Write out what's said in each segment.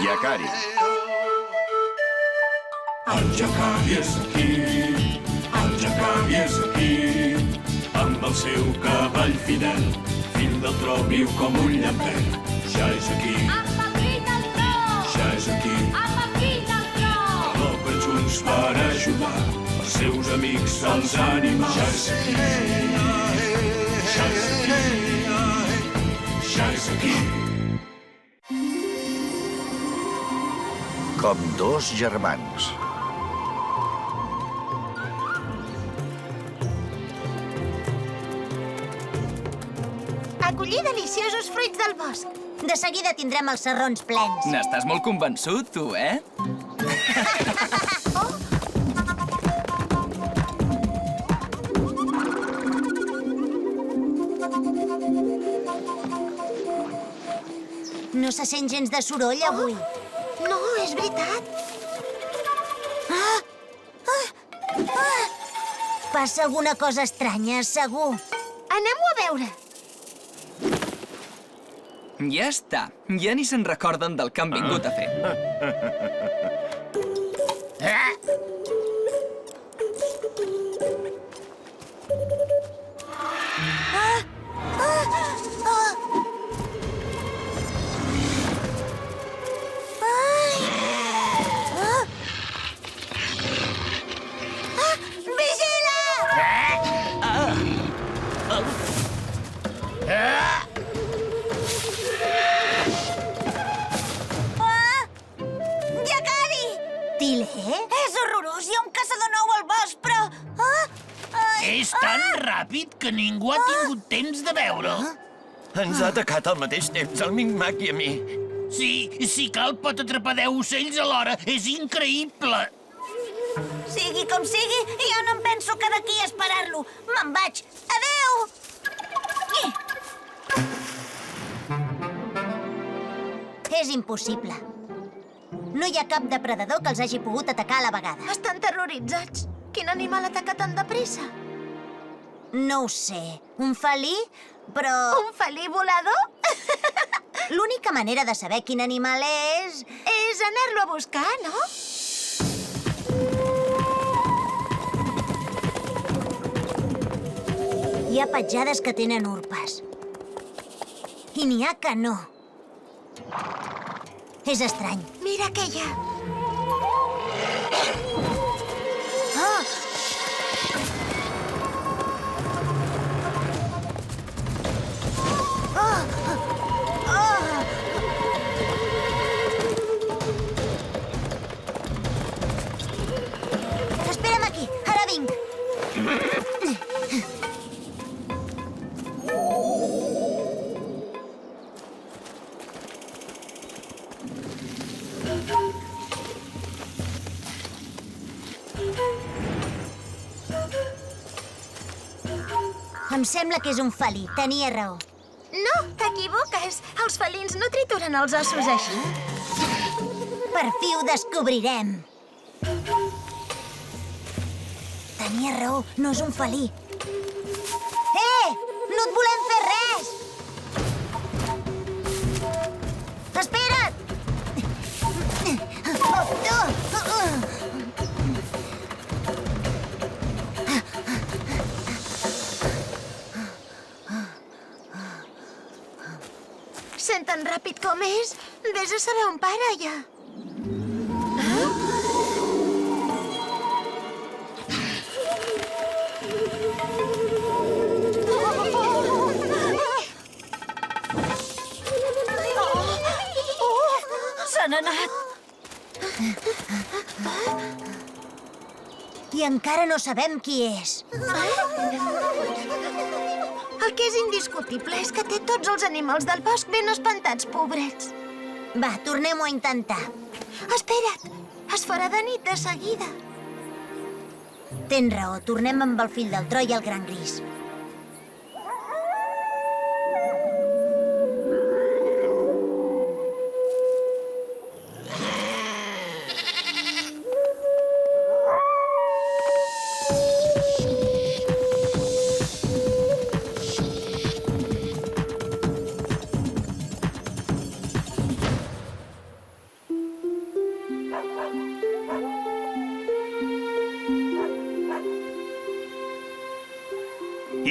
Yakari. El Yakari és aquí, el Yakari és aquí, amb el seu cavall fidel, fill del tro, viu com un llampec. Ja és aquí, Amb el fill del tro! ja és aquí, Amb el fill del tro! l'obren junts per ajudar els seus amics, els animals. Ja és aquí, ja és aquí, ja és aquí. Com dos germans. Acollir deliciosos fruits del bosc. De seguida tindrem els serrons plens. N'estàs molt convençut, tu, eh? No se sent gens de soroll avui. No, és veritat. Passa alguna cosa estranya, segur. Anem-ho a veure. Ja està. Ja ni se'n recorden del que han vingut a fer. És horrorós, hi ha un caçador nou al bosc, però... És tan ràpid que ningú ha tingut temps de veure-ho. Ens ha atacat al mateix temps, el Micmac i a mi. Sí, si cal pot atrapar 10 ocells alhora. És increïble. Sigui com sigui, jo no em penso quedar aquí a esperar-lo. Me'n vaig. Adéu! És impossible. No hi ha cap depredador que els hagi pogut atacar a la vegada. Estan terroritzats. Quin animal ataca tan de pressa? No ho sé. Un felí? Però... Un felí volador? L'única manera de saber quin animal és... És anar-lo a buscar, no? Hi ha petjades que tenen urpes. I n'hi ha que no. És estrany. Mira què hi ha. Espera'm aquí, ara vinc. Em sembla que és un felí. Tenia raó. No, t'equivoques. Els felins no trituren els ossos així. Per fi ho descobrirem. Tenia raó, no és un felí. No et volem fer res! Espera't! Sent tan ràpid com és, vés a saber on para, ja. Se n'ha anat! I encara no sabem qui és. El que és indiscutible és que té tots els animals del bosc ben espantats, pobrets. Va, tornem-ho a intentar. Espera't, es farà de nit de seguida. Tens raó, tornem amb el fill del tro i el gran gris.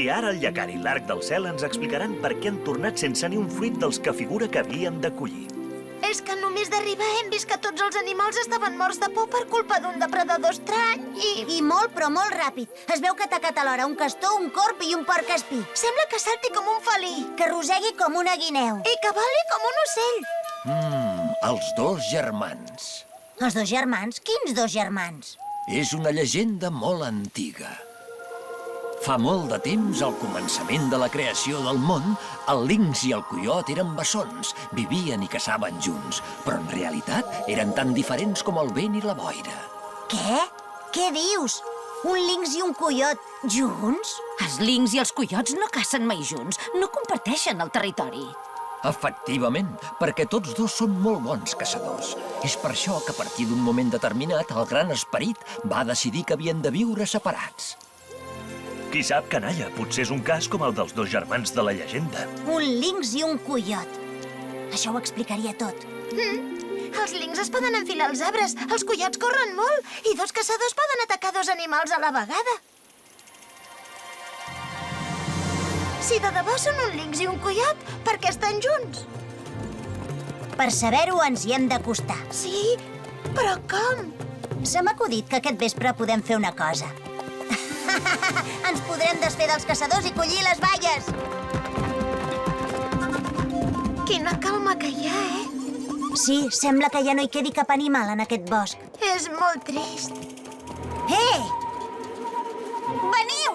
I ara el Llacari i l'Arc del Cel ens explicaran per què han tornat sense ni un fruit dels que figura que havien de collir. És que només d'arribar hem vist que tots els animals estaven morts de por per culpa d'un depredador estrany i... I molt, però molt ràpid. Es veu que ha atacat alhora un castor, un corb i un porc espí. Sembla que salti com un felí Que rosegui com una guineu. i que voli com un ocell. Els dos germans. Els dos germans? Quins dos germans? És una llegenda molt antiga. Fa molt de temps, al començament de la creació del món, el linx i el coiot eren bessons, vivien i caçaven junts, però en realitat eren tan diferents com el vent i la boira. Què? Què dius? Un linx i un coiot junts? Els linx i els coiots no cacen mai junts, no comparteixen el territori. Efectivament, perquè tots dos són molt bons caçadors. És per això que a partir d'un moment determinat el gran esperit va decidir que havien de viure separats. Qui sap, canalla, potser és un cas com el dels dos germans de la llegenda. Un linx i un coiot. Això ho explicaria tot. Els linx es poden enfilar als arbres, els coiots corren molt i dos caçadors poden atacar dos animals a la vegada. Si de debò són un linx i un coiot, per què estan junts? Per saber-ho ens hi hem d'acostar. Sí, però com? Se m'ha acudit que aquest vespre podem fer una cosa. Ens podrem desfer dels caçadors i collir les baies. Quina calma que hi ha, Sí, sembla que ja no hi quedi cap animal en aquest bosc. És molt trist. Veniu!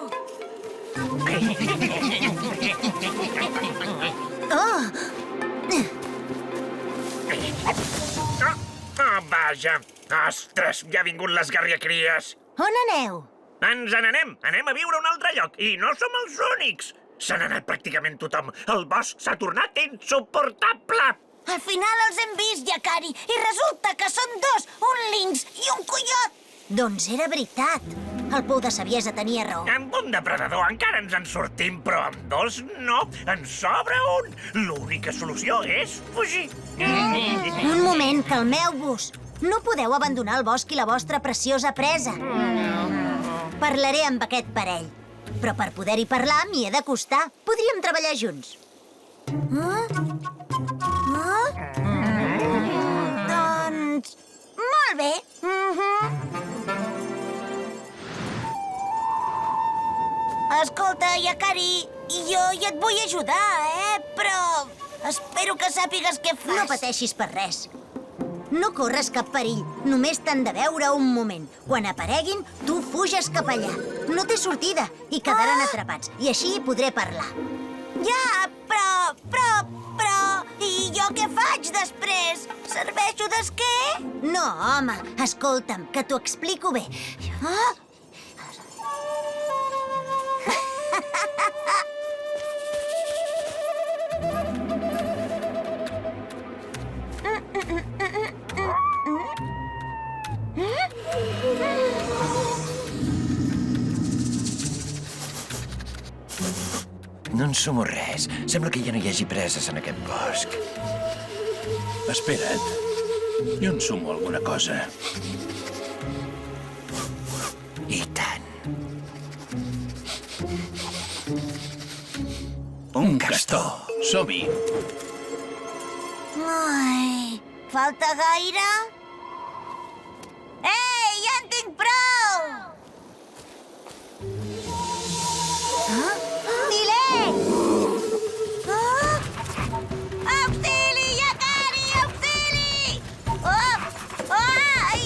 Oh! Oh, vaja! Ostres, ja ha vingut l'esgarriacries! On aneu? Ens n'anem! Anem a viure a un altre lloc, i no som els únics! Se n'ha anat pràcticament tothom. El bosc s'ha tornat insuportable! Al final els hem vist, Llacari, i resulta que són dos, un linx i un coiot. Doncs era veritat. El pou de saviesa tenia raó. Amb un depredador encara ens en sortim, però amb dos no. En sobra un. L'única solució és fugir. Un moment, calmeu-vos. No podeu abandonar el bosc i la vostra preciosa presa. Parlaré amb aquest parell. Però per poder-hi parlar m'hi he d'acostar. Podríem treballar junts. Doncs... molt bé. Escolta, Llacari, jo ja et vull ajudar, Però espero que sàpigues què fas. No pateixis per res. No corres cap perill, només t'han de veure un moment. Quan apareguin, tu fuges cap allà. No té sortida i quedaran atrapats, i així podré parlar. Ja, però... I jo què faig després? Serveixo d'esquer? No, home, escolta'm, que t'ho explico bé. No en sumo res. Sembla que ja no hi hagi preses en aquest bosc. Espera't. Jo en sumo alguna cosa. I tant. Un castor. Som-hi. Ai, falta gaire? Ei, ja en tinc prou! Auxili, Llacari, auxili! Ai!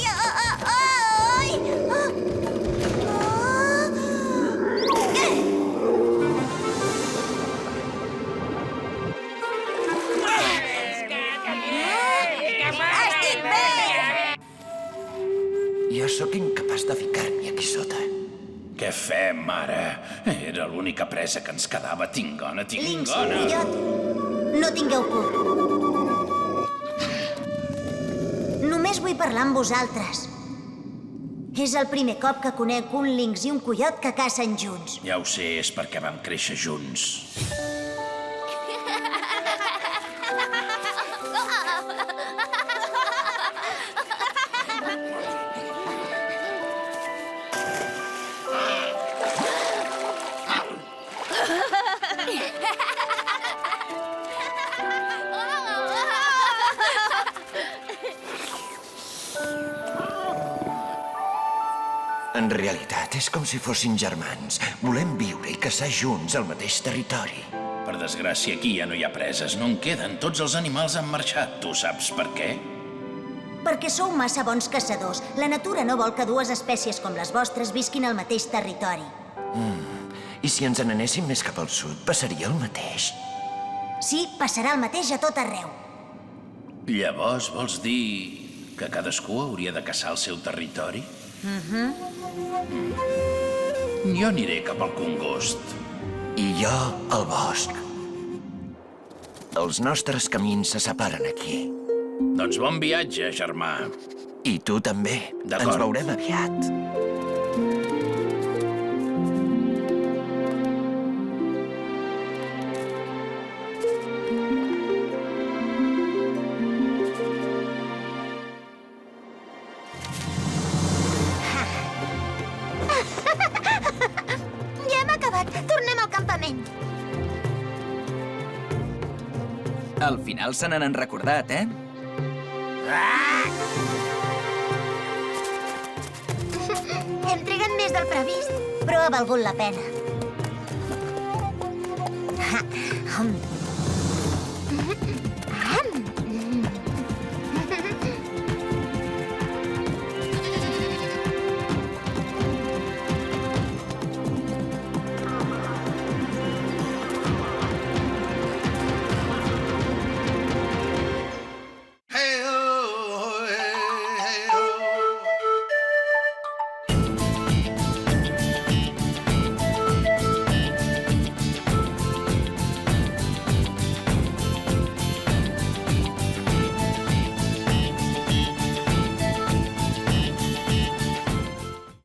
Estic bé! Jo sóc incapaç de ficar-m'hi aquí sota. Què fem, ara? Era l'única presa que ens quedava. Tingona, Linx, tingona. coiot, no tingueu por. Només vull parlar amb vosaltres. És el primer cop que conec un linx i un coiot que cacen junts. Ja ho sé, és perquè vam créixer junts. En realitat, és com si fossin germans. Volem viure i caçar junts al mateix territori. Per desgràcia, aquí ja no hi ha preses. No en queden. Tots els animals han marxat. Tu saps per què? Perquè sou massa bons caçadors. La natura no vol que dues espècies com les vostres visquin al mateix territori. I si ens n'anéssim més cap al sud, passaria el mateix. Sí, passarà el mateix a tot arreu. Llavors vols dir que cadascú hauria de caçar el seu territori? Jo aniré cap al congost. I jo al bosc. Els nostres camins se separen aquí. Doncs bon viatge, germà. I tu també. D'acord. Ens veurem aviat. Ja hem acabat. Tornem al campament. Al final se n'han recordat, eh? Hem trigat més del previst. Però ha valgut la pena.